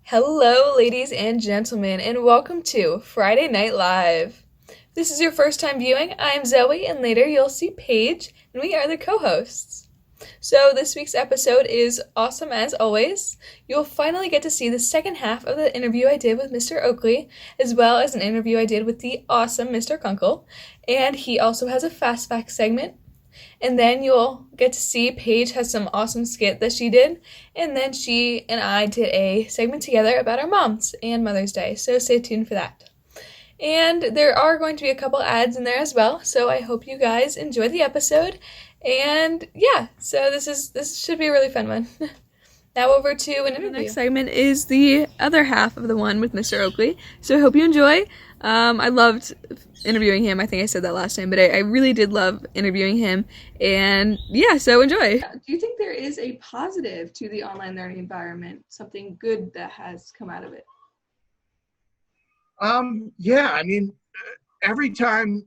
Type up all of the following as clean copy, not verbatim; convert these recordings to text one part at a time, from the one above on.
Hello, ladies and gentlemen, and welcome to Friday Night Live. If this is your first time viewing, I'm Zoe, and later you'll see Paige, and we are the co hosts. So, this week's episode is awesome as always. You'll finally get to see the second half of the interview I did with Mr. Oakley, as well as an interview I did with the awesome Mr. Kunkel. And he also has a fast fact segment, and then you'll get to see Paige has some awesome skit that she did. And then she and I did a segment together about our moms and Mother's Day. So stay tuned for that. And there are going to be a couple ads in there as well. So I hope you guys enjoy the episode. And yeah, so this should be a really fun one. Now over to an interview. The next segment is the other half of the one with Mr. Oakley. So I hope you enjoy. I loved interviewing him. I think I said that last time, but I really did love interviewing him. And yeah, so enjoy. Do you think there is a positive to the online learning environment? Something good that has come out of it? Yeah, I mean, every time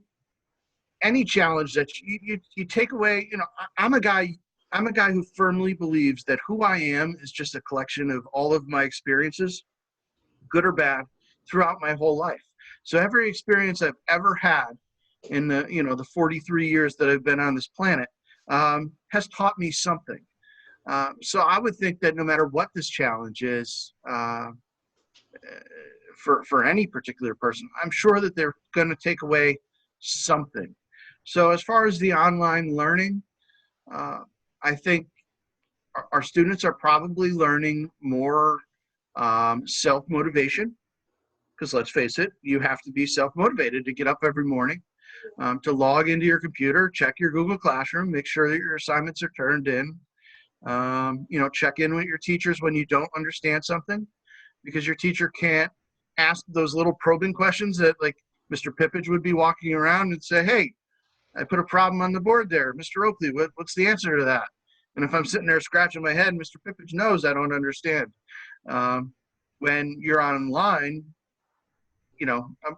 any challenge that you take away, I'm a guy who firmly believes that who I am is just a collection of all of my experiences, good or bad, throughout my whole life. So every experience I've ever had in the 43 years that I've been on this planet has taught me something. So I would think that no matter what this challenge is, for any particular person, I'm sure that they're going to take away something. So as far as the online learning, I think our students are probably learning more self-motivation, because let's face it, you have to be self-motivated to get up every morning, to log into your computer, check your Google Classroom, make sure that your assignments are turned in, check in with your teachers when you don't understand something, because your teacher can't ask those little probing questions that, like, Mr. Pippage would be walking around and say, hey, I put a problem on the board there. Mr. Oakley, what's the answer to that? And if I'm sitting there scratching my head, Mr. Pippage knows I don't understand. When you're online,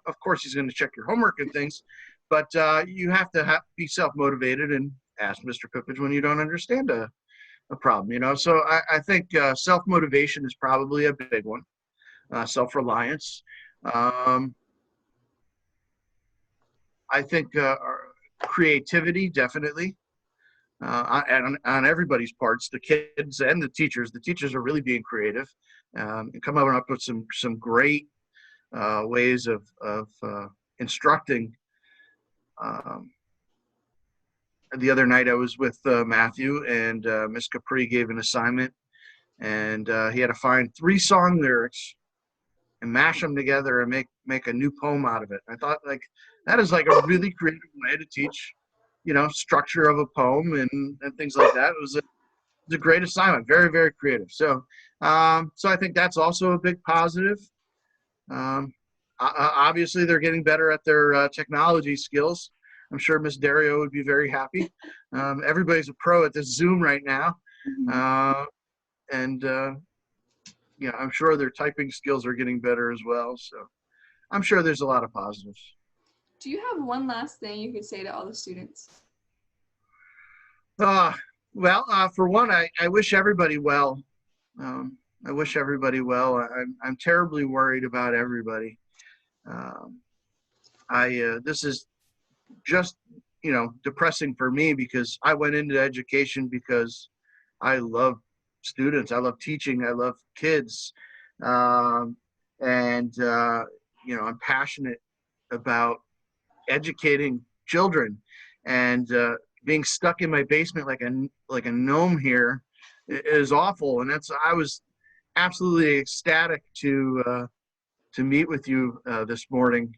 of course he's going to check your homework and things, but you have to be self-motivated and ask Mr. Pippage when you don't understand a problem, So I think self-motivation is probably a big one. Self-reliance. I think creativity, definitely, on everybody's parts, the kids and the teachers. The teachers are really being creative and coming up with some great ways of instructing. The other night I was with Matthew, and Miss Capri gave an assignment, and he had to find 3 song lyrics and mash them together and make a new poem out of it. I thought, like, that is like a really creative way to teach, structure of a poem and things like that. It was a great assignment, very, very creative. So I think that's also a big positive. Obviously, they're getting better at their technology skills. I'm sure Miss Dario would be very happy. Everybody's a pro at this Zoom right now. I'm sure their typing skills are getting better as well. So I'm sure there's a lot of positives. Do you have one last thing you could say to all the students? For one, I wish everybody well. I wish everybody well. I'm terribly worried about everybody. This is just, depressing for me, because I went into education because I love students. I love teaching. I love kids. I'm passionate about educating children, and being stuck in my basement like a gnome here is awful. And I was absolutely ecstatic to meet with you this morning,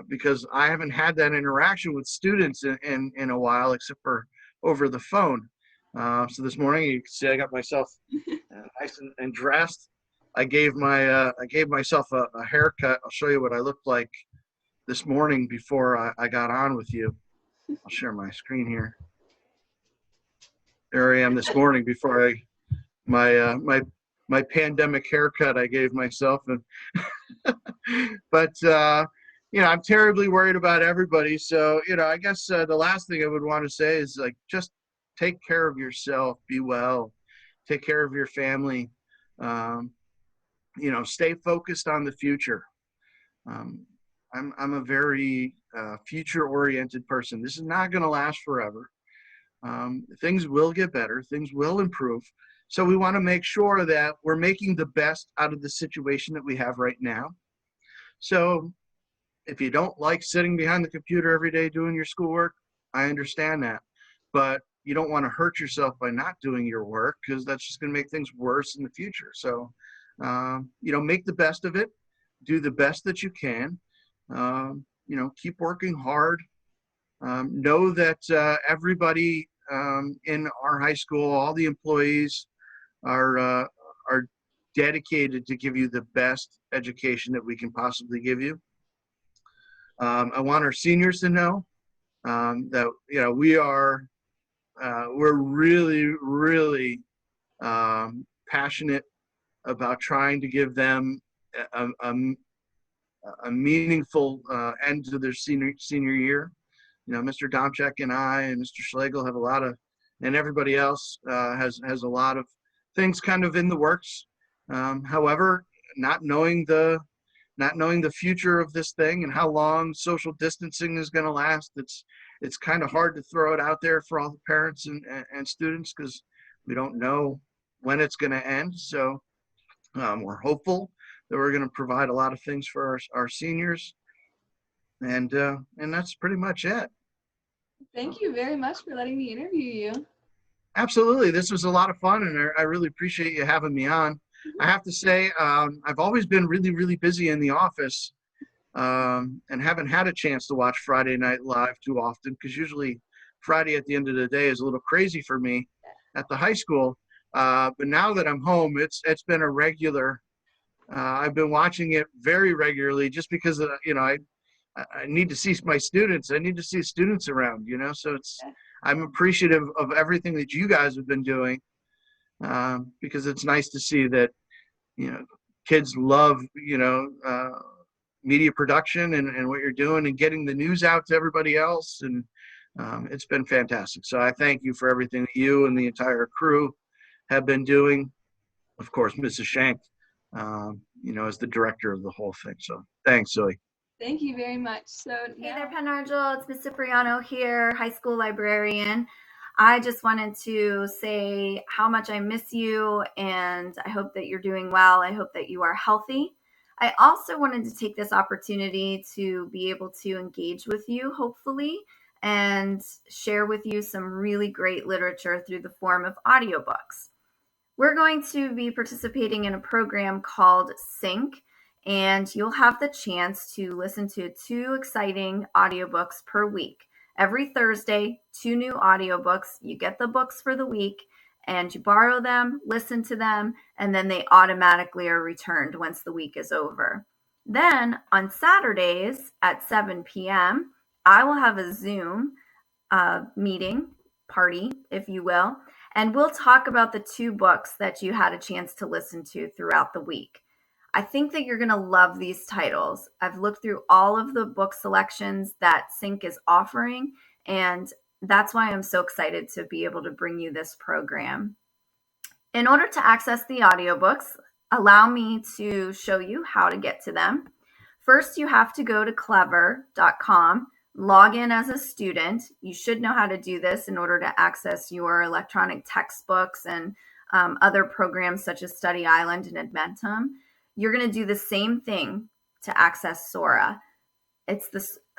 because I haven't had that interaction with students in a while, except for over the phone. So this morning, you can see I got myself nice and dressed. I gave myself a haircut. I'll show you what I looked like this morning before I got on with you. I'll share my screen here. There I am this morning before my pandemic haircut I gave myself. But I'm terribly worried about everybody. So I guess the last thing I would want to say is, like, just take care of yourself, be well, take care of your family. stay focused on the future. Um, I'm a very future-oriented person. This is not going to last forever. Things will get better. Things will improve. So we want to make sure that we're making the best out of the situation that we have right now. So if you don't like sitting behind the computer every day doing your schoolwork, I understand that. But you don't want to hurt yourself by not doing your work, because that's just going to make things worse in the future. So, make the best of it. Do the best that you can. Keep working hard. Know that everybody in our high school, all the employees are dedicated to give you the best education that we can possibly give you. I want our seniors to know that we're really, really passionate about trying to give them a meaningful end to their senior year. Mr. Domchek and I and Mr. Schlegel have and everybody else has a lot of things kind of in the works. However, not knowing the future of this thing and how long social distancing is going to last, it's kind of hard to throw it out there for all the parents and students, because we don't know when it's going to end. So we're hopeful that we're going to provide a lot of things for our seniors, and that's pretty much it. Thank you very much for letting me interview you. Absolutely. This was a lot of fun, and I really appreciate you having me on. I have to say, I've always been really, really busy in the office, and haven't had a chance to watch Friday Night Live too often, because usually Friday at the end of the day is a little crazy for me at the high school. But now that I'm home, it's been a regular. I've been watching it very regularly, just because I need to see my students. I need to see students around, so I'm appreciative of everything that you guys have been doing, because it's nice to see that, kids love, media production and what you're doing and getting the news out to everybody else. And it's been fantastic. So I thank you for everything that you and the entire crew have been doing. Of course, Mrs. Shank, as the director of the whole thing. So thanks, Zoe. Thank you very much. So Hey there, Penargil. It's Miss Cipriano here, high school librarian. I just wanted to say how much I miss you, and I hope that you're doing well. I hope that you are healthy. I also wanted to take this opportunity to be able to engage with you, hopefully, and share with you some really great literature through the form of audiobooks. We're going to be participating in a program called Sync, and you'll have the chance to listen to 2 exciting audiobooks per week. Every Thursday, 2 new audiobooks. You get the books for the week, and you borrow them, listen to them, and then they automatically are returned once the week is over. Then on Saturdays at 7 p.m., I will have a Zoom meeting, party, if you will, and we'll talk about the 2 books that you had a chance to listen to throughout the week. I think that you're going to love these titles. I've looked through all of the book selections that Sync is offering, and that's why I'm so excited to be able to bring you this program. In order to access the audiobooks, allow me to show you how to get to them. First, you have to go to clever.com, log in as a student. You should know how to do this in order to access your electronic textbooks and other programs such as Study Island and Adventum. You're going to do the same thing to access Sora. It's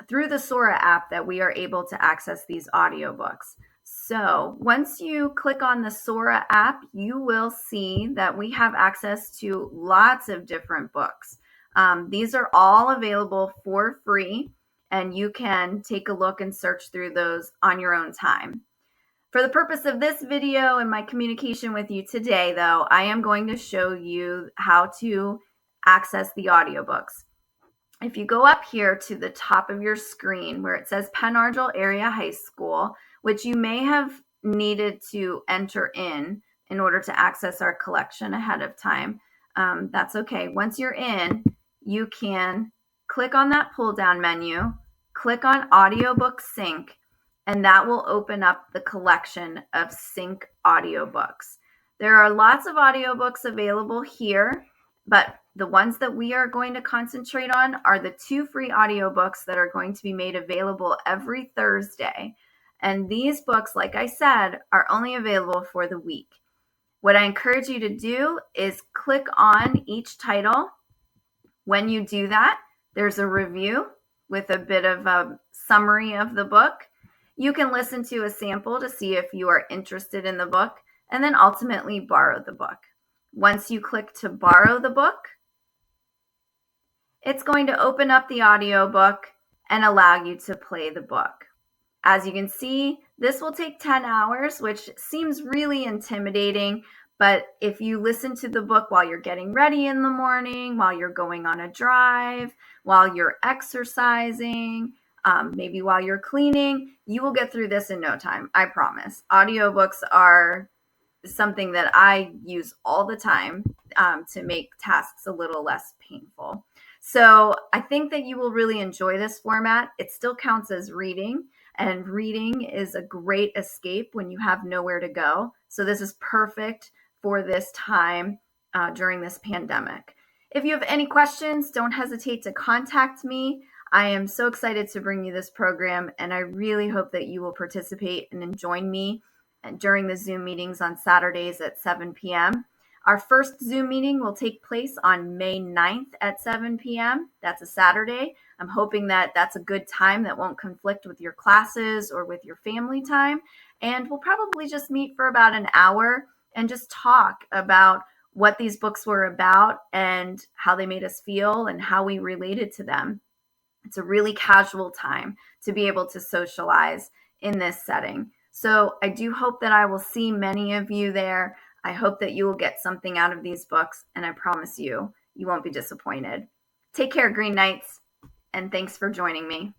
through the Sora app that we are able to access these audiobooks. So once you click on the Sora app, you will see that we have access to lots of different books. These are all available for free, and you can take a look and search through those on your own time. For the purpose of this video and my communication with you today, though, I am going to show you how to access the audiobooks. If you go up here to the top of your screen where it says Penargil Area High School, which you may have needed to enter in order to access our collection ahead of time, that's okay. Once you're in, you can click on that pull down menu, click on Audiobook Sync, and that will open up the collection of Sync audiobooks. There are lots of audiobooks available here, but the ones that we are going to concentrate on are the 2 free audiobooks that are going to be made available every Thursday. And these books, like I said, are only available for the week. What I encourage you to do is click on each title. When you do that, there's a review with a bit of a summary of the book. You can listen to a sample to see if you are interested in the book, and then ultimately borrow the book. Once you click to borrow the book, it's going to open up the audiobook and allow you to play the book. As you can see, this will take 10 hours, which seems really intimidating. But if you listen to the book while you're getting ready in the morning, while you're going on a drive, while you're exercising, maybe while you're cleaning, you will get through this in no time. I promise. Audiobooks are something that I use all the time to make tasks a little less painful. So I think that you will really enjoy this format. It still counts as reading, and reading is a great escape when you have nowhere to go. So this is perfect for this time during this pandemic. If you have any questions, don't hesitate to contact me. I am so excited to bring you this program, and I really hope that you will participate and join me during the Zoom meetings on Saturdays at 7 p.m. Our first Zoom meeting will take place on May 9th at 7 p.m. That's a Saturday. I'm hoping that that's a good time that won't conflict with your classes or with your family time. And we'll probably just meet for about an hour and just talk about what these books were about and how they made us feel and how we related to them. It's a really casual time to be able to socialize in this setting. So I do hope that I will see many of you there. I hope that you will get something out of these books, and I promise you, you won't be disappointed. Take care, Green Knights, and thanks for joining me.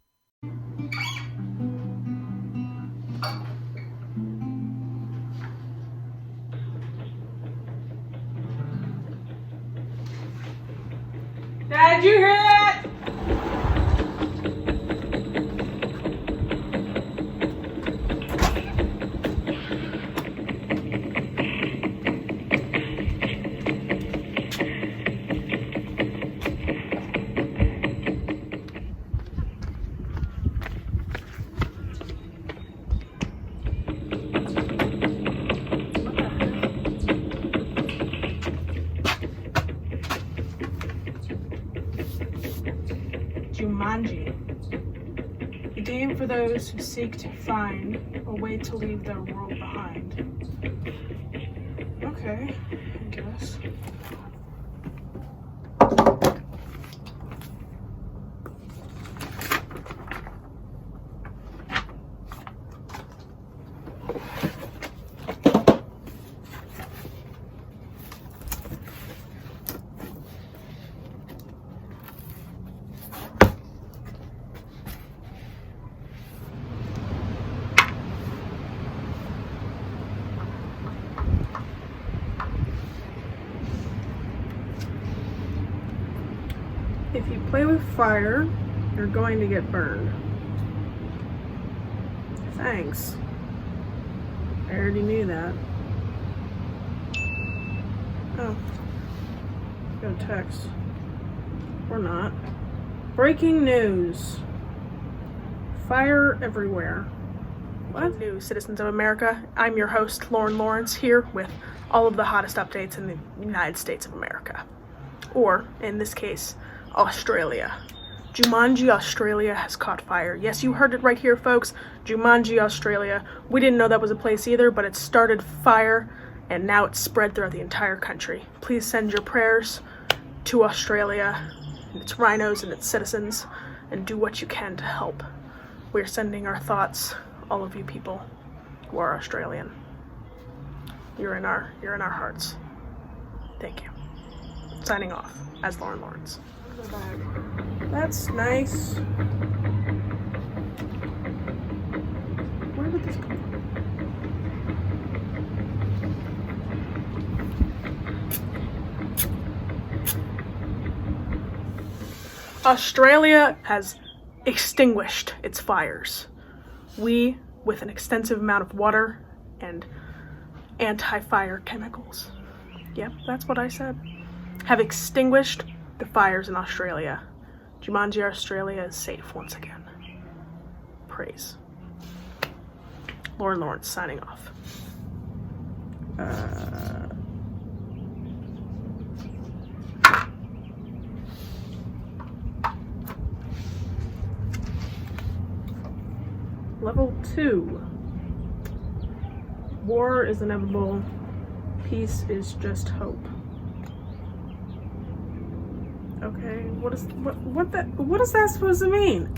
Dad, you hear that? Jumanji, a game for those who seek to find a way to leave their world behind. Okay, I guess. If you play with fire, you're going to get burned. Thanks. I already knew that. Oh. Got a text. Or not. Breaking news. Fire everywhere. What? News, citizens of America. I'm your host, Lauren Lawrence, here with all of the hottest updates in the United States of America. Or, in this case, Australia. Jumanji, Australia has caught fire. Yes, you heard it right here, folks. Jumanji, Australia. We didn't know that was a place either, but it started fire, and now it's spread throughout the entire country. Please send your prayers to Australia, and its rhinos and its citizens, and do what you can to help. We're sending our thoughts, all of you people who are Australian. You're in our hearts. Thank you. Signing off as Lauren Lawrence. That's nice. Where did this come from? Australia has extinguished its fires. We, with an extensive amount of water and anti-fire chemicals. Yep, that's what I said. have extinguished the fires in Australia. Jumanji Australia is safe once again. Praise. Lauren Lawrence signing off. Level 2. War is inevitable. Peace is just hope. Okay, what is that supposed to mean?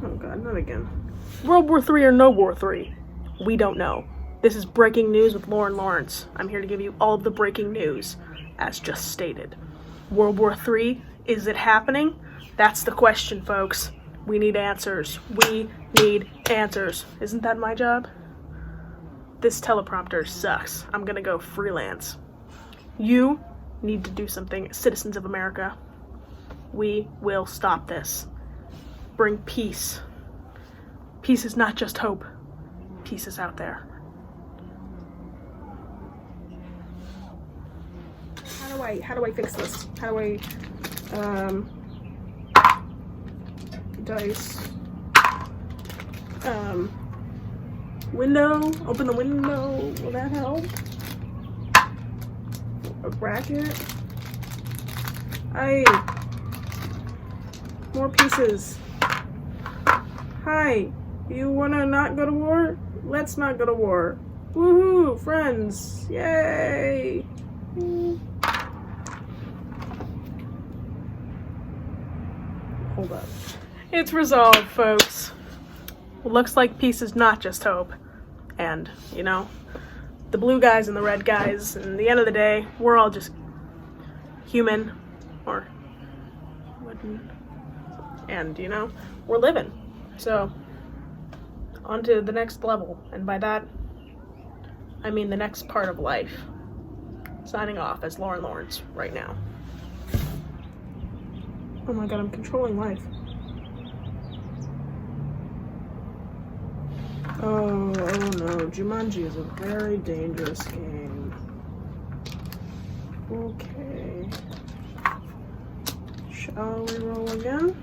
Oh god, not again. World War III or no War III? We don't know. This is breaking news with Lauren Lawrence. I'm here to give you all of the breaking news, as just stated. World War III, is it happening? That's the question, folks. We need answers. We need answers. Isn't that my job? This teleprompter sucks. I'm gonna go freelance. You need to do something, citizens of America. We will stop this. Bring peace. Peace is not just hope. Peace is out there. How do I fix this? How do I, dice, window, open the window, will that help? A bracket? More pieces. Hi, you wanna not go to war? Let's not go to war. Woohoo, friends, yay! Hold up. It's resolved, folks. Looks like peace is not just hope. And, you know, the blue guys and the red guys, and at the end of the day, we're all just human, or and, you know, we're living. So, on to the next level, and by that, I mean the next part of life. Signing off as Lauren Lawrence right now. Oh my god, I'm controlling life. Oh no, Jumanji is a very dangerous game. Okay. Shall we roll again?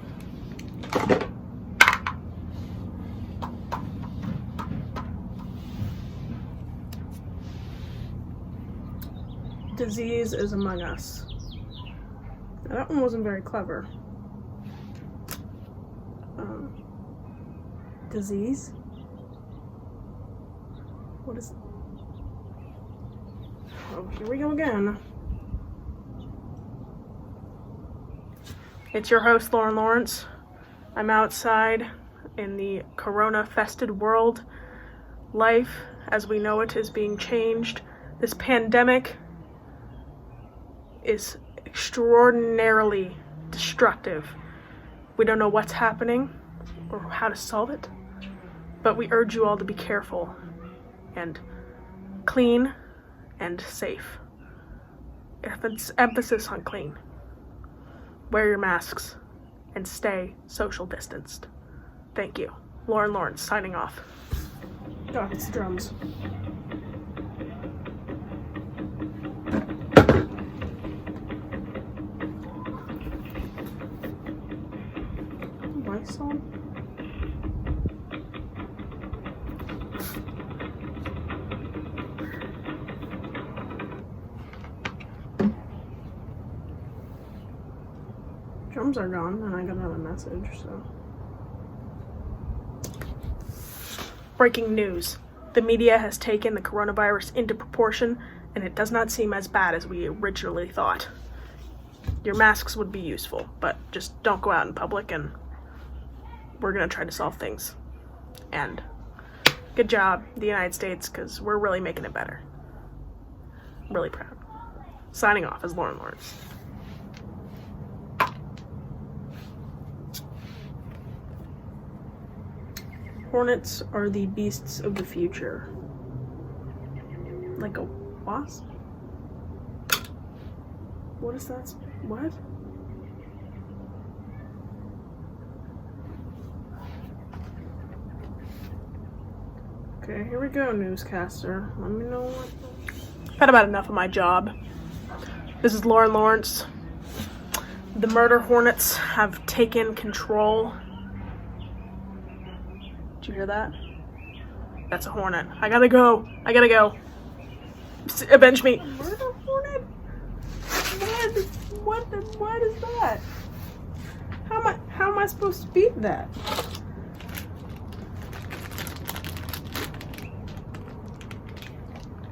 Disease is among us. Now, that one wasn't very clever. Disease? What is... Oh, here we go again. It's your host, Lauren Lawrence. I'm outside in the corona-fested world. Life, as we know it, is being changed. This pandemic is extraordinarily destructive. We don't know what's happening or how to solve it, but we urge you all to be careful and clean and safe. Emphasis on clean. Wear your masks and stay social distanced. Thank you. Lauren Lawrence signing off. Oh, it's drums. My song? Drums are gone, and I got another message, so. Breaking news. The media has taken the coronavirus into proportion, and it does not seem as bad as we originally thought. Your masks would be useful, but just don't go out in public, and we're gonna try to solve things. And good job, the United States, because we're really making it better. I'm really proud. Signing off as Lauren Lawrence. Hornets are the beasts of the future. Like a wasp? What is that? What? Okay, here we go, newscaster. Let me know what. I've had about enough of my job. This is Lauren Lawrence. The murder hornets have taken control. Did you hear that? That's a hornet. I gotta go. Avenge me. Murder hornet? What is that? How am I supposed to beat that?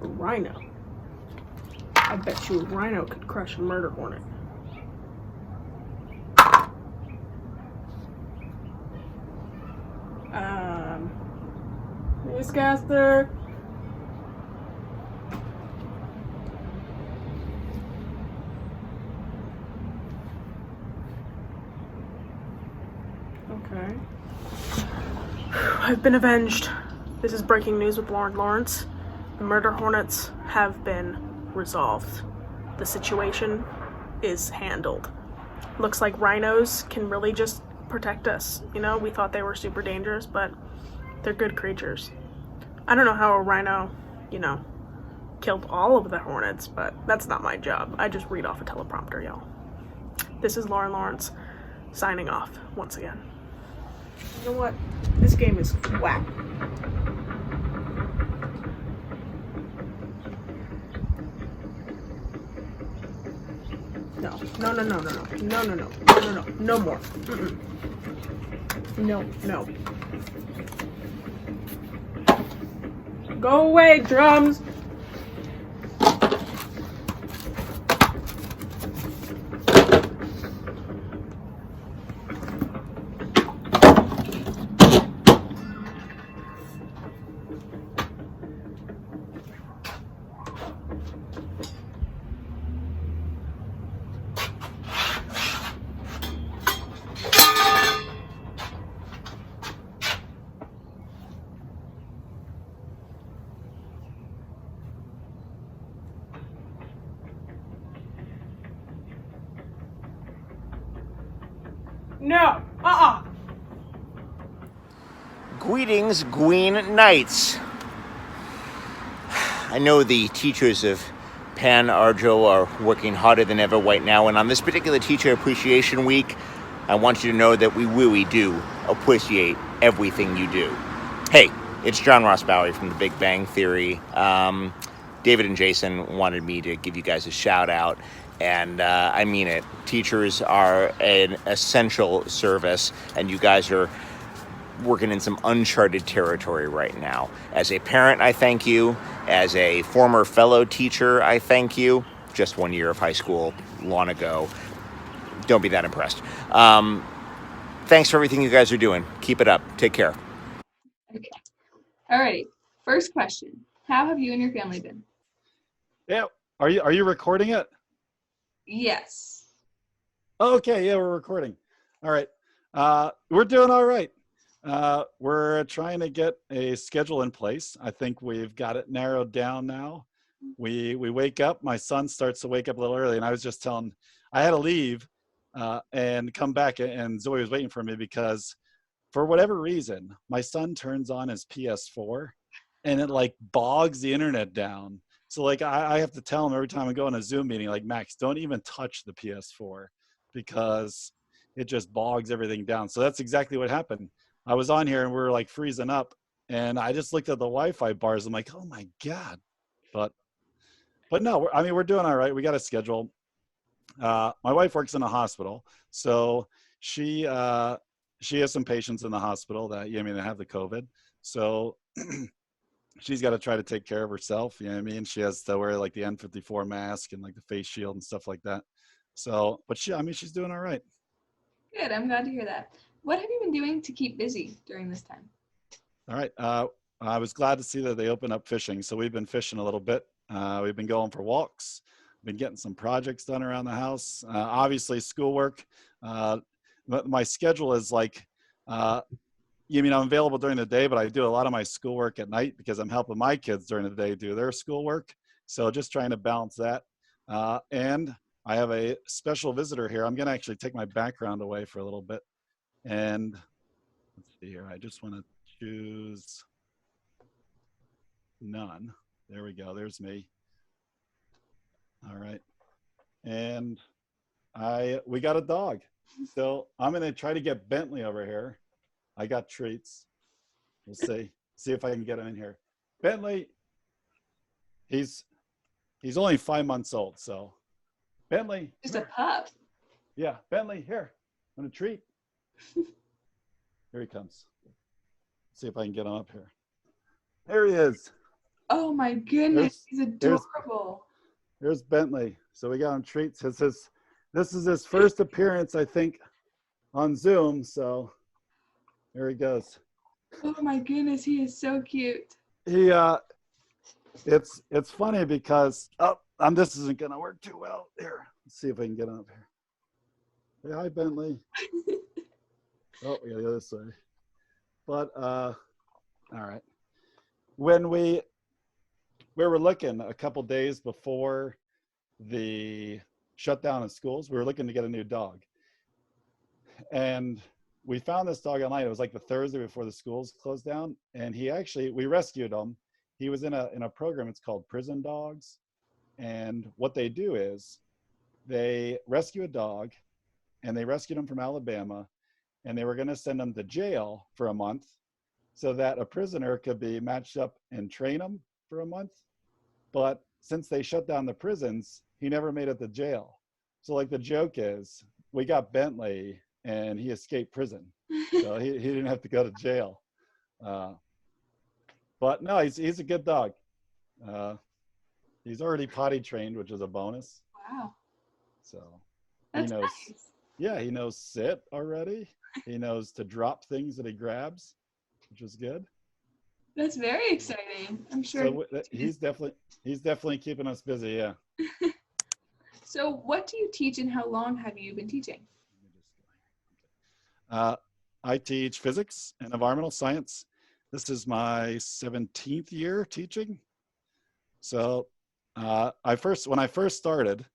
A rhino. I bet you a rhino could crush a murder hornet. Newscaster. Okay. I've been avenged. This is breaking news with Lauren Lawrence. The murder hornets have been resolved. The situation is handled. Looks like rhinos can really just protect us. You know, we thought they were super dangerous, but they're good creatures. I don't know how a rhino, killed all of the hornets, but that's not my job. I just read off a teleprompter, y'all. This is Lauren Lawrence, signing off once again. You know what? This game is whack. No more. No. Go away, drums. No. Greetings, Green Knights. I know the teachers of Pan Arjo are working harder than ever right now, and on this particular Teacher Appreciation Week, I want you to know that we really do appreciate everything you do. Hey, it's John Ross Bowery from The Big Bang Theory. David and Jason wanted me to give you guys a shout out, and I mean it. Teachers are an essential service, and you guys are working in some uncharted territory right now. As a parent, I thank you. As a former fellow teacher, I thank you. Just 1 year of high school, long ago. Don't be that impressed. Thanks for everything you guys are doing. Keep it up. Take care. Okay. Alrighty. First question. How have you and your family been? Yeah. Are you recording it? Yes. Okay, yeah, we're recording. All right. We're doing all right. We're trying to get a schedule in place. I think we've got it narrowed down now. We wake up, my son starts to wake up a little early, and I was just telling, I had to leave and come back, and Zoe was waiting for me because for whatever reason, my son turns on his PS4 and it like bogs the internet down. So like I have to tell him every time I go on a Zoom meeting, like, Max, don't even touch the PS4 because it just bogs everything down. So that's exactly what happened. I was on here and we were like freezing up, and I just looked at the Wi-Fi bars. I'm like, oh my God. But no, we're doing all right. We got a schedule. My wife works in a hospital, so she has some patients in the hospital that they have the COVID. So she's got to try to take care of herself. You know what I mean? She has to wear like the N54 mask and like the face shield and stuff like that. So, but she's doing all right. Good. I'm glad to hear that. What have you been doing to keep busy during this time? All right. I was glad to see that they opened up fishing. So we've been fishing a little bit. We've been going for walks, been getting some projects done around the house. Obviously schoolwork. My schedule is like, I'm available during the day, but I do a lot of my schoolwork at night because I'm helping my kids during the day do their schoolwork. So just trying to balance that. And I have a special visitor here. I'm going to actually take my background away for a little bit. And let's see here. I just want to choose. none. There we go. There's me. All right. And we got a dog. So I'm going to try to get Bentley over here. I got treats. We'll see if I can get him in here. Bentley, he's only 5 months old. So Bentley. Just a pup. Yeah, Bentley, here. Want a treat? Here he comes. See if I can get him up here. There he is. Oh my goodness, he's adorable. Here's Bentley. So we got him treats. This is his first appearance, I think, on Zoom. So there he goes. Oh my goodness, he is so cute. It's funny because this isn't gonna work too well. Here, let's see if I can get him up here. Hey, hi Bentley. Oh, we gotta go this way. But all right. When we were looking a couple days before the shutdown of schools, we were looking to get a new dog. And we found this dog online. It was like the Thursday before the schools closed down. And we rescued him. He was in a program, it's called Prison Dogs. And what they do is they rescue a dog, and they rescued him from Alabama, and they were going to send him to jail for a month so that a prisoner could be matched up and train him for a month. But since they shut down the prisons, he never made it to jail. So like the joke is, we got Bentley and he escaped prison. So he didn't have to go to jail. But no, he's a good dog. He's already potty trained, which is a bonus. Wow. So That's he knows, nice. yeah, he knows sit already. He knows to drop things that he grabs, which is good. That's very exciting. I'm sure. So he's definitely keeping us busy. Yeah. So what do you teach, and how long have you been teaching? I teach physics and environmental science. This is my 17th year teaching. So when I first started,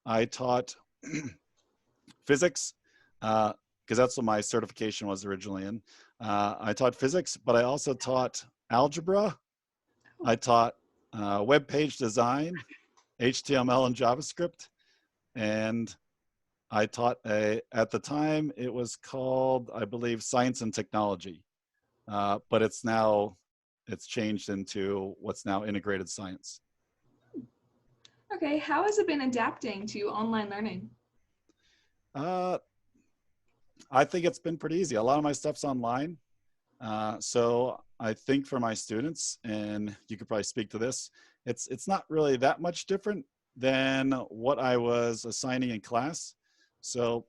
I taught physics because that's what my certification was originally in. I taught physics, but I also taught algebra. I taught web page design, HTML and JavaScript, and I taught at the time it was called, I believe, science and technology, but it's changed into what's now integrated science. Okay, how has it been adapting to online learning? I think it's been pretty easy. A lot of my stuff's online. So I think for my students, and you could probably speak to this, it's not really that much different than what I was assigning in class. So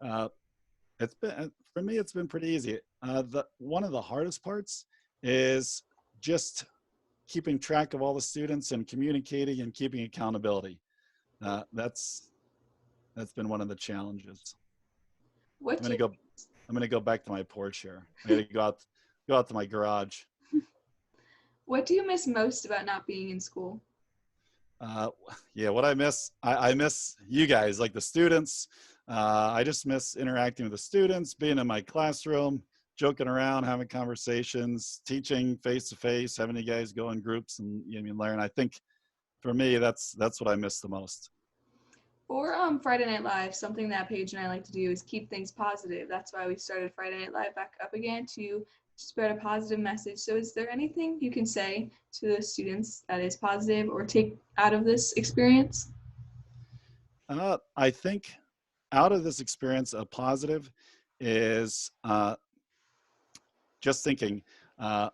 for me, it's been pretty easy. One of the hardest parts is just keeping track of all the students and communicating and keeping accountability. That's been one of the challenges. I'm gonna go back to my porch here. I gotta go out to my garage. What do you miss most about not being in school? Yeah, what I miss you guys, like the students. I just miss interacting with the students, being in my classroom, joking around, having conversations, teaching face to face, having you guys go in groups and learn. I think for me, that's what I miss the most. For Friday Night Live, something that Paige and I like to do is keep things positive. That's why we started Friday Night Live back up again, to spread a positive message. So is there anything you can say to the students that is positive or take out of this experience? I think out of this experience, a positive is just thinking, a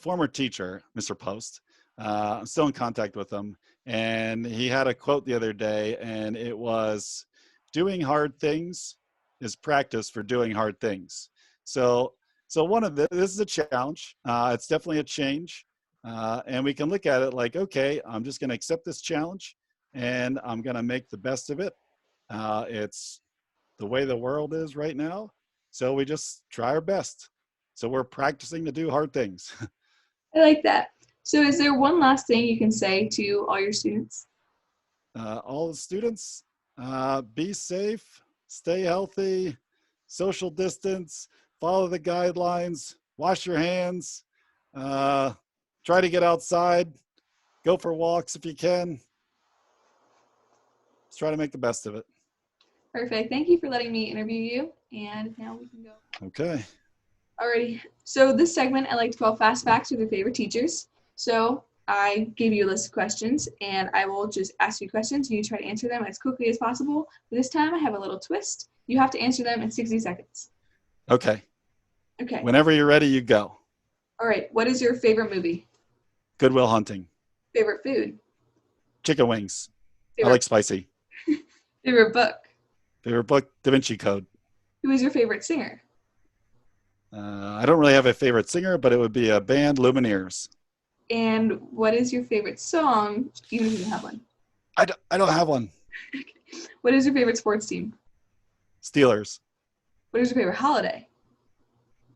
former teacher, Mr. Post, I'm still in contact with him, and he had a quote the other day, and it was, doing hard things is practice for doing hard things. So this is a challenge. It's definitely a change. And we can look at it like, okay, I'm just going to accept this challenge and I'm going to make the best of it. It's the way the world is right now. So we just try our best. So we're practicing to do hard things. I like that. So is there one last thing you can say to all your students? All the students, be safe, stay healthy, social distance, follow the guidelines, wash your hands, Try to get outside. Go for walks if you can. Just try to make the best of it. Perfect. Thank you for letting me interview you. And now we can go. Okay. Alrighty. So this segment I like to call Fast Facts with your favorite teachers. So I gave you a list of questions, and I will just ask you questions, and you try to answer them as quickly as possible. But this time I have a little twist. You have to answer them in 60 seconds. Okay. Okay. Whenever you're ready, you go. All right. What is your favorite movie? Good Will Hunting. Favorite food? Chicken wings. Favorite, I like spicy. favorite book? Favorite book, Da Vinci Code. Who is your favorite singer? I don't really have a favorite singer, but it would be a band, Lumineers. And what is your favorite song, even if you don't have one? I don't have one. What is your favorite sports team? Steelers. What is your favorite holiday?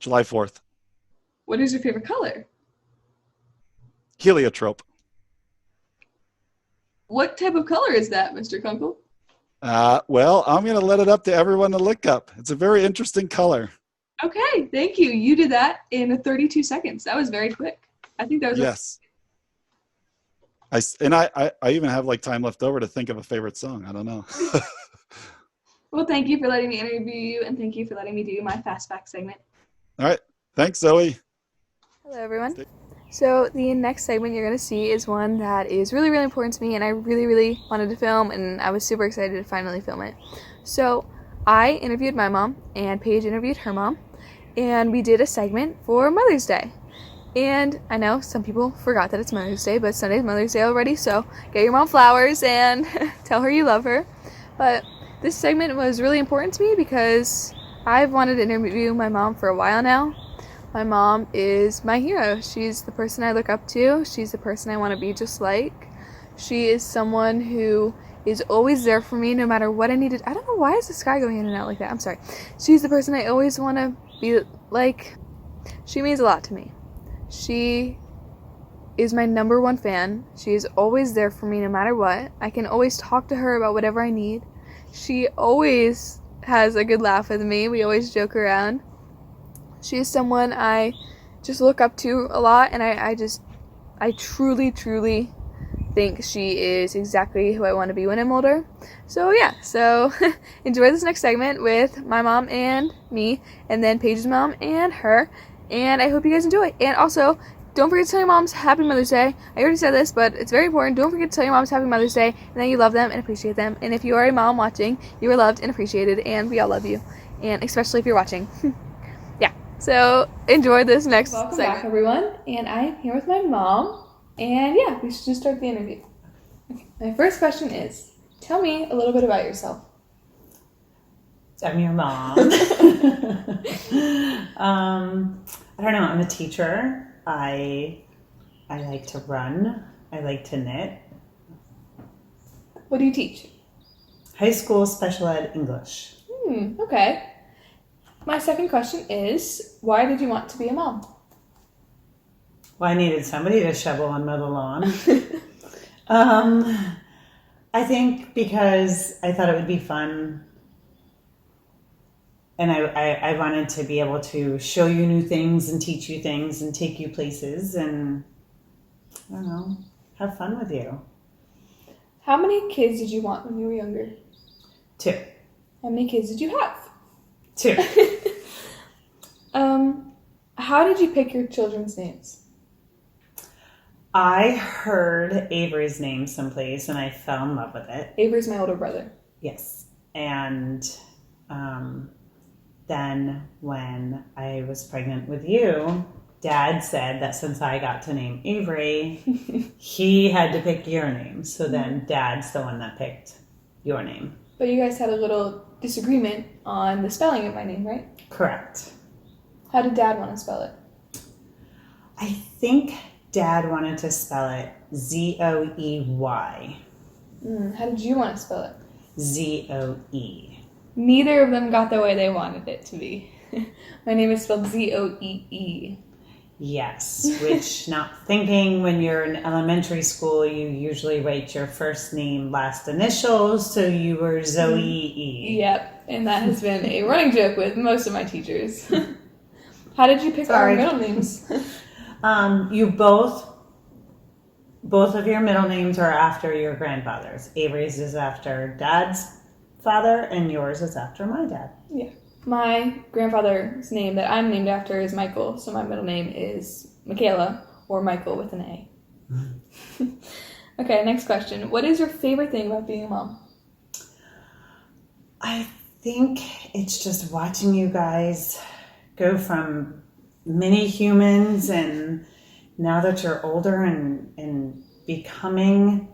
July 4th. What is your favorite color? Heliotrope. What type of color is that, Mr. Kunkel? Well, I'm going to let it up to everyone to look up. It's a very interesting color. Okay, thank you. You did that in 32 seconds. That was very quick. I think that was Yes. I even have like time left over to think of a favorite song. I don't know. Well, thank you for letting me interview you, and thank you for letting me do my Fast Fact segment. All right. Thanks, Zoe. Hello, everyone. So the next segment you're going to see is one that is really, really important to me, and I really, really wanted to film, and I was super excited to finally film it. So I interviewed my mom, and Paige interviewed her mom, and we did a segment for Mother's Day. And I know some people forgot that it's Mother's Day, but Sunday's Mother's Day already, so get your mom flowers and tell her you love her. But this segment was really important to me because I've wanted to interview my mom for a while now. My mom is my hero. She's the person I look up to. She's the person I want to be just like. She is someone who is always there for me no matter what I needed. I don't know, why is the sky going in and out like that? I'm sorry. She's the person I always want to be like. She means a lot to me. She is my number one fan. She is always there for me no matter what. I can always talk to her about whatever I need. She always has a good laugh with me. We always joke around. She is someone I just look up to a lot, and I truly, truly think she is exactly who I want to be when I'm older. So yeah, enjoy this next segment with my mom and me, and then Paige's mom and her, and I hope you guys enjoy. And also, don't forget to tell your moms Happy Mother's Day. I already said this, but it's very important. Don't forget to tell your moms Happy Mother's Day, and that you love them and appreciate them. And if you are a mom watching, you are loved and appreciated, and we all love you, and especially if you're watching. Yeah, so enjoy this next segment. Welcome back, everyone, and I am here with my mom, and yeah, we should just start the interview. Okay. My first question is, tell me a little bit about yourself. I'm your mom. I don't know. I'm a teacher. I like to run. I like to knit. What do you teach? High school special ed English. Okay. My second question is, why did you want to be a mom? Well, I needed somebody to shovel and mow the lawn. I think because I thought it would be fun. And I wanted to be able to show you new things and teach you things and take you places and, I don't know, have fun with you. How many kids did you want when you were younger? 2. How many kids did you have? 2. How did you pick your children's names? I heard Avery's name someplace and I fell in love with it. Avery's my older brother. Yes. And then when I was pregnant with you, Dad said that since I got to name Avery, he had to pick your name. So then Dad's the one that picked your name. But you guys had a little disagreement on the spelling of my name, right? Correct. How did Dad want to spell it? I think Dad wanted to spell it Zoey. How did you want to spell it? Zoe. Neither of them got the way they wanted it to be. My name is spelled Zoee. Yes, which not thinking when you're in elementary school, you usually write your first name, last initials, so you were Zoee. Yep, and that has been a running joke with most of my teachers. How did you pick our middle names? You both of your middle names are after your grandfathers. Avery's is after Dad's father, and yours is after my dad. Yeah. My grandfather's name that I'm named after is Michael, so my middle name is Michaela, or Michael with an A. Okay, next question. What is your favorite thing about being a mom? I think it's just watching you guys go from mini humans, and now that you're older and becoming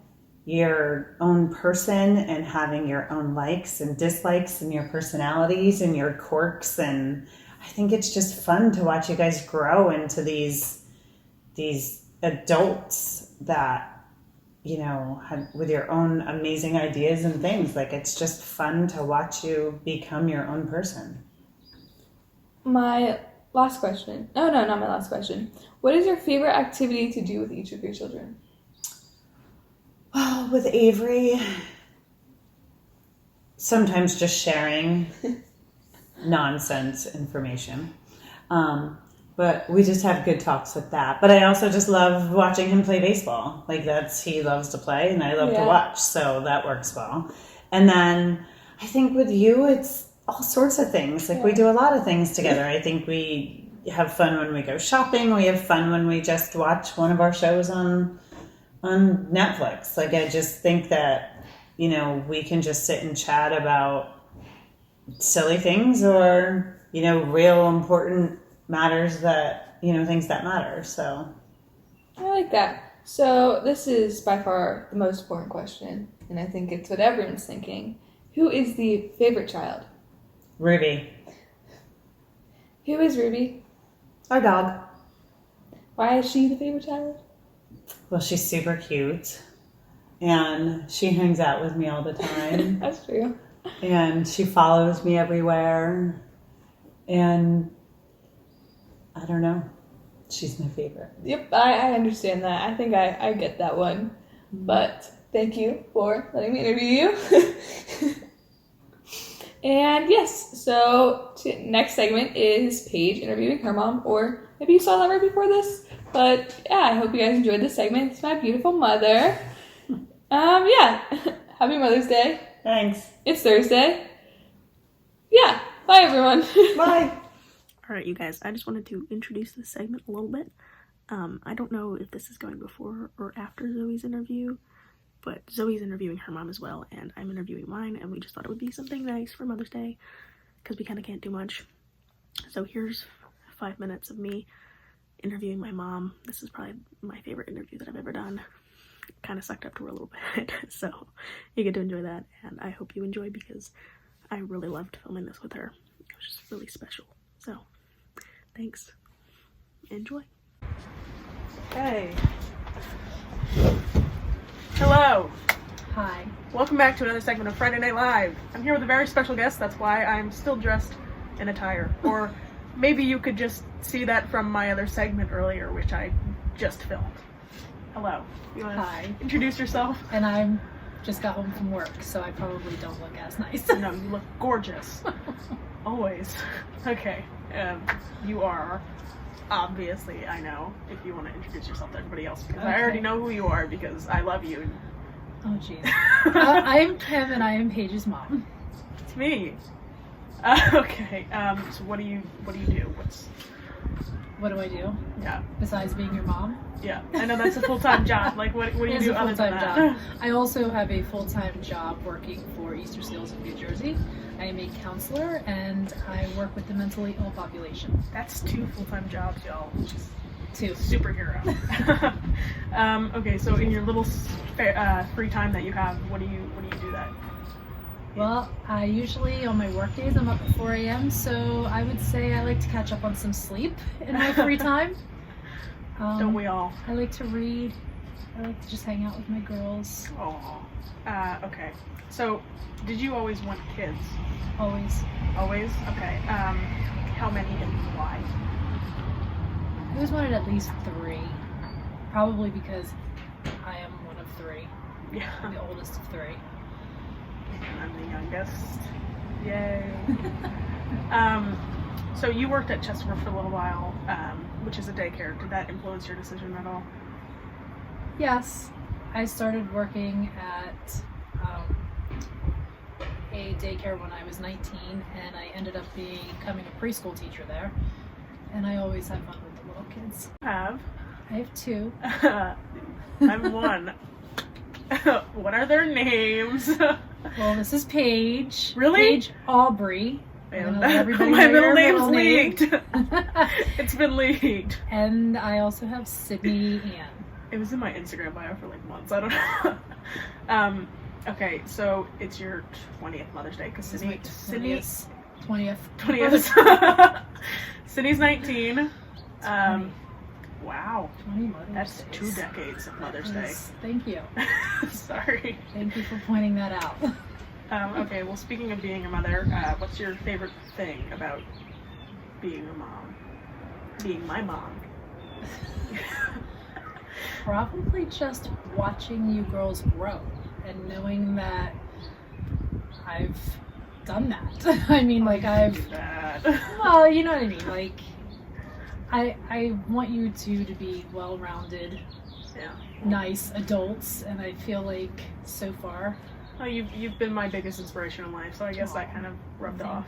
your own person and having your own likes and dislikes and your personalities and your quirks. And I think it's just fun to watch you guys grow into these adults that, you know, with your own amazing ideas and things. Like, it's just fun to watch you become your own person. My last question. Oh, no, not my last question. What is your favorite activity to do with each of your children? Well, with Avery, sometimes just sharing nonsense information. But we just have good talks with that. But I also just love watching him play baseball. Like, he loves to play and I love to watch. So that works well. And then I think with you, it's all sorts of things. Like, we do a lot of things together. I think we have fun when we go shopping. We have fun when we just watch one of our shows on Netflix. Like, I just think that, you know, we can just sit and chat about silly things or, you know, real important matters that, you know, things that matter. So I like that. So this is by far the most important question, and I think it's what everyone's thinking. Who is the favorite child? Ruby. Who is Ruby? Our dog. Why is she the favorite child? Well, she's super cute and she hangs out with me all the time. That's true. And she follows me everywhere. And I don't know. She's my favorite. Yep, I understand that. I think I get that one. But thank you for letting me interview you. And yes, so next segment is Paige interviewing her mom, or maybe you saw that right before this. But yeah, I hope you guys enjoyed this segment. It's my beautiful mother. Yeah. Happy Mother's Day. Thanks. It's Thursday. Yeah. Bye, everyone. Bye. All right, you guys, I just wanted to introduce this segment a little bit. I don't know if this is going before or after Zoe's interview, but Zoe's interviewing her mom as well, and I'm interviewing mine, and we just thought it would be something nice for Mother's Day, because we kind of can't do much. So here's 5 minutes of me interviewing my mom. This is probably my favorite interview that I've ever done. Kind of sucked up to her a little bit, so you get to enjoy that, and I hope you enjoy, because I really loved filming this with her. It was just really special. So, thanks. Enjoy. Hey. Hello. Hi. Welcome back to another segment of Friday Night Live. I'm here with a very special guest. That's why I'm still dressed in attire. Or maybe you could just see that from my other segment earlier, which I just filmed. Hello. You want to introduce yourself? And I'm just got home from work, so I probably don't look as nice. No, you look gorgeous. Always. Okay. You are, obviously, I know, if you want to introduce yourself to everybody else, because I already know who you are, because I love you. Oh, jeez. I am Kim, and I am Paige's mom. It's me. Okay. So what do you do? What do I do? Yeah. Besides being your mom? Yeah. I know that's a full-time job. Like, what do you do other than that? Job. I also have a full-time job working for Easter Seals in New Jersey. I am a counselor, and I work with the mentally ill population. That's 2 full-time jobs, y'all. Just 2. Superhero. Okay, so in your little free time that you have, what do you do that? Well, I usually, on my work days, I'm up at 4 a.m., so I would say I like to catch up on some sleep in my free time. Don't we all? I like to read. I like to just hang out with my girls. Oh. Okay. So, did you always want kids? Always. Always? Okay. How many and why? I always wanted at least 3. Probably because I am one of 3. Yeah. I'm the oldest of 3. I'm the youngest. Yay. So you worked at Chesapeake for a little while. which is a daycare. Did that influence your decision at all? Yes, I started working at a daycare when I was 19, and I ended up becoming a preschool teacher there. And I always have fun with the little kids. I have 2. I'm 1. What are their names? Well, this is Paige. Really? Paige Aubrey. Man, My middle name's leaked. It's been leaked. And I also have Sydney Ann. It was in my Instagram bio for like months. I don't know. Okay, so it's your 20th Mother's Day because Sydney's 20th. Sydney's 19. 20. Wow. 20 Mother's That's Days. 2 decades of Mother's Day. Thank you. Sorry. Thank you for pointing that out. Okay, well, speaking of being a mother, what's your favorite thing about being a mom? Being my mom? Probably just watching you girls grow and knowing that I've done that. I mean, like, well, you know what I mean, like, I want you two to be well-rounded, nice adults, and I feel like so far... Oh, you've been my biggest inspiration in life, so I guess that kind of rubbed off.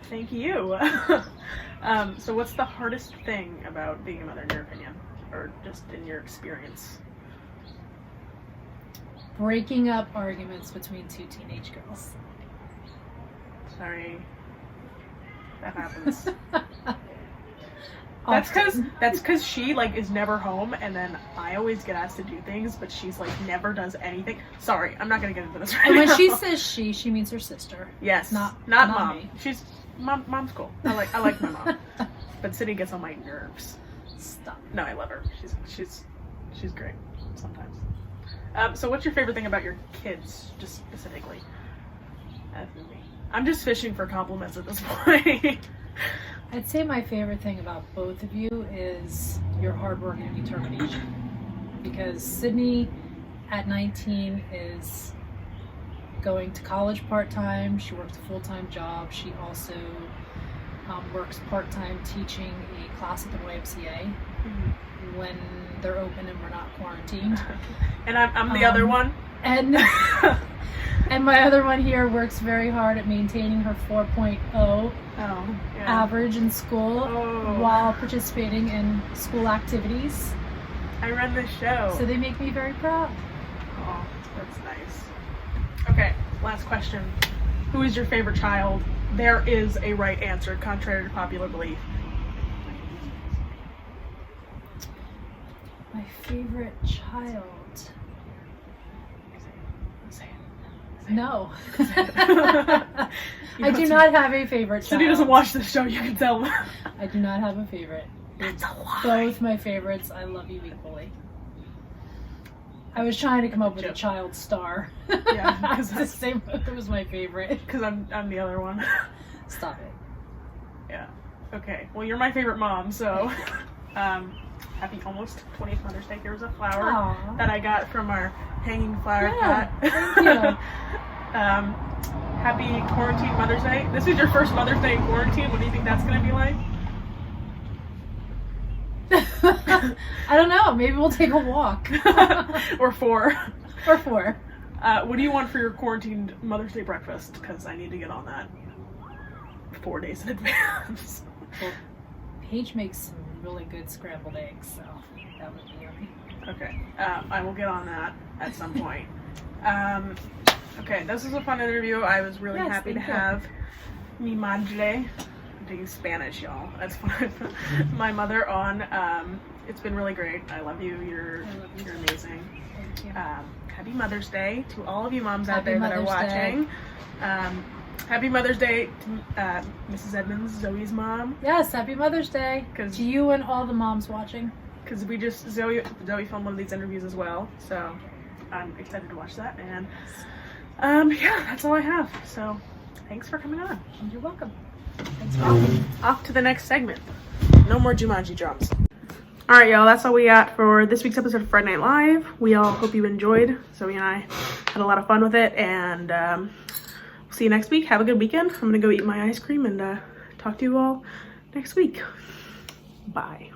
Thank you. So what's the hardest thing about being a mother in your opinion, or just in your experience? Breaking up arguments between 2 teenage girls. Sorry. That happens. That's because she like is never home, and then I always get asked to do things, but she's like never does anything. Sorry, I'm not gonna get into this right now. And when she says she means her sister. Yes, not mom. Me. She's mom's cool. I like my mom, but Sydney gets on my nerves. Stop. No, I love her. She's great sometimes. So what's your favorite thing about your kids, just specifically? I'm just fishing for compliments at this point. I'd say my favorite thing about both of you is your hard work and determination. Because Sydney, at 19, is going to college part-time. She works a full-time job. She also works part-time teaching a class at the YMCA when they're open and we're not quarantined. And I'm the other one. And and my other one here works very hard at maintaining her 4.0 average in school while participating in school activities. I run the show. So they make me very proud. Oh, that's nice. Okay, last question. Who is your favorite child? There is a right answer, contrary to popular belief. My favorite child. No. I do not have a favorite child. Sydney doesn't watch the show, you can tell. I do not have a favorite. That's a lie. Both my favorites. I love you equally. I was trying to come up with a child star. Yeah, because the same. That was my favorite. Because I'm the other one. Stop it. Yeah. Okay. Well, you're my favorite mom, so happy almost 20th Mother's Day. Here's a flower that I got from our hanging flower pot. Thank you. Happy quarantine Mother's Day. This is your first Mother's Day in quarantine. What do you think that's going to be like? I don't know. Maybe we'll take a walk. Or 4. Or 4. What do you want for your quarantined Mother's Day breakfast? Because I need to get on that 4 days in advance. Well, Paige makes some really good scrambled eggs, so that would be yummy. Okay. I will get on that at some point. Okay, this was a fun interview. I was really happy to have mi madre, I'm taking Spanish, y'all. That's fun. My mother on. It's been really great. I love you. You're amazing. Thank you. Happy Mother's Day to all of you moms out there that are watching. Happy Mother's Day to Mrs. Edmonds, Zoe's mom. Yes, happy Mother's Day to you and all the moms watching. Because Zoe filmed one of these interviews as well, so I'm excited to watch that. And yeah, that's all I have. So thanks for coming on. You're welcome. Thanks for off to the next segment. No more Jumanji drums. All right, y'all, that's all we got for this week's episode of Friday Night Live. We all hope you enjoyed. Zoe and I had a lot of fun with it, and we'll see you next week. Have a good weekend. I'm gonna go eat my ice cream and talk to you all next week. Bye.